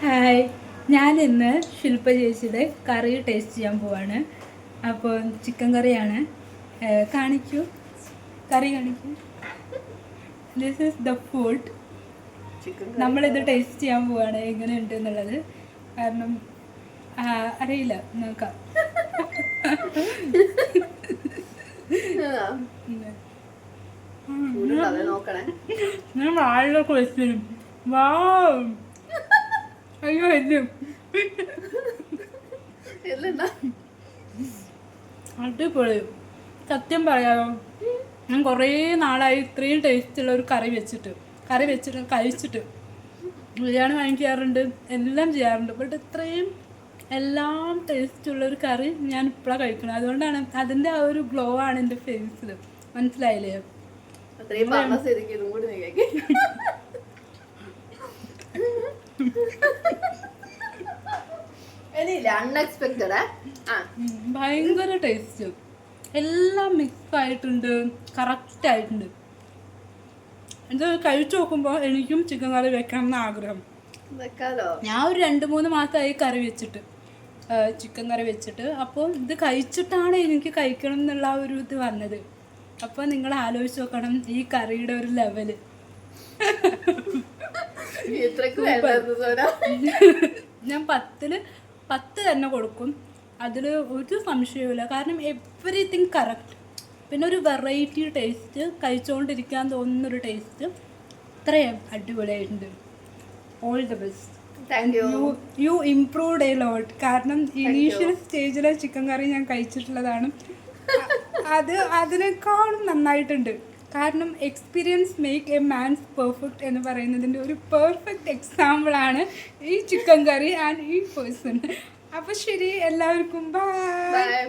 Hi, ഞാൻ ഇന്ന് ശില്പ ചേച്ചിയുടെ കറി ടേസ്റ്റ് ചെയ്യാൻ പോവാണ്. അപ്പോൾ ചിക്കൻ കറിയാണ്. കാണിക്കൂ, കറി കാണിക്കൂ. This is the food. നമ്മളിത് ടേസ്റ്റ് ചെയ്യാൻ പോവാണ് എങ്ങനെയുണ്ട് എന്നുള്ളത്. കാരണം അറിയില്ല, നോക്കാം. ഞാൻ വാഴയൊക്കെ വെച്ചിരും. വാ, അയ്യോ അടിപൊളി. സത്യം പറയാമോ, ഞാൻ കുറേ നാളായി ഇത്രയും ടേസ്റ്റുള്ള ഒരു കറി വെച്ചിട്ട് കഴിച്ചിട്ട്. ബിരിയാണി വാങ്ങിക്കാറുണ്ട്, എല്ലാം ചെയ്യാറുണ്ട്. ബട്ട് ഇത്രയും എല്ലാം ടേസ്റ്റുള്ള ഒരു കറി ഞാൻ ഇപ്പോഴാണ് കഴിക്കുന്നത്. അതുകൊണ്ടാണ് അതിൻ്റെ ആ ഒരു ഗ്ലോ ആണ് എൻ്റെ ഫേസിൽ. മനസ്സിലായില്ലേ? ഭയങ്കര ടേസ്റ്റ്, എല്ലാം മിക്സ് ആയിട്ടുണ്ട്, കറക്റ്റ് ആയിട്ടുണ്ട്. ഇത് കഴിച്ചു നോക്കുമ്പോൾ എനിക്കും ചിക്കൻ കറി വെക്കണം എന്ന് ആഗ്രഹം. ഞാൻ ഒരു 2-3 മാസമായി കറി വെച്ചിട്ട്, ചിക്കൻ കറി വെച്ചിട്ട്. അപ്പോൾ ഇത് കഴിച്ചിട്ടാണ് എനിക്ക് കഴിക്കണം എന്നുള്ള ഒരു ഇത് വന്നത്. അപ്പോൾ നിങ്ങൾ ആലോചിച്ച് നോക്കണം ഈ കറിയുടെ ഒരു ലെവല്. ഞാൻ 10 തന്നെ കൊടുക്കും. അതിൽ ഒരു സംശയവുമില്ല. കാരണം എവറിത്തിങ് കറക്റ്റ്. പിന്നെ ഒരു വെറൈറ്റി ടേസ്റ്റ്, കഴിച്ചുകൊണ്ടിരിക്കാൻ തോന്നുന്നൊരു ടേസ്റ്റ്. ഇത്രയും അടിപൊളിയായിട്ടുണ്ട്. All the best. You improved a lot. കാരണം ഇനീഷ്യൽ സ്റ്റേജിലെ ചിക്കൻ കറി ഞാൻ കഴിച്ചിട്ടുള്ളതാണ്. അതിനേക്കാളും നന്നായിട്ടുണ്ട്. കാരണം experience make A man's perfect എന്ന് പറയുന്നതിൻ്റെ ഒരു പെർഫെക്റ്റ് എക്സാമ്പിളാണ് ഈ ചിക്കൻ കറി ആൻഡ് ഈ പേഴ്സൺ. അപ്പോൾ ശരി, എല്ലാവർക്കും ബൈ.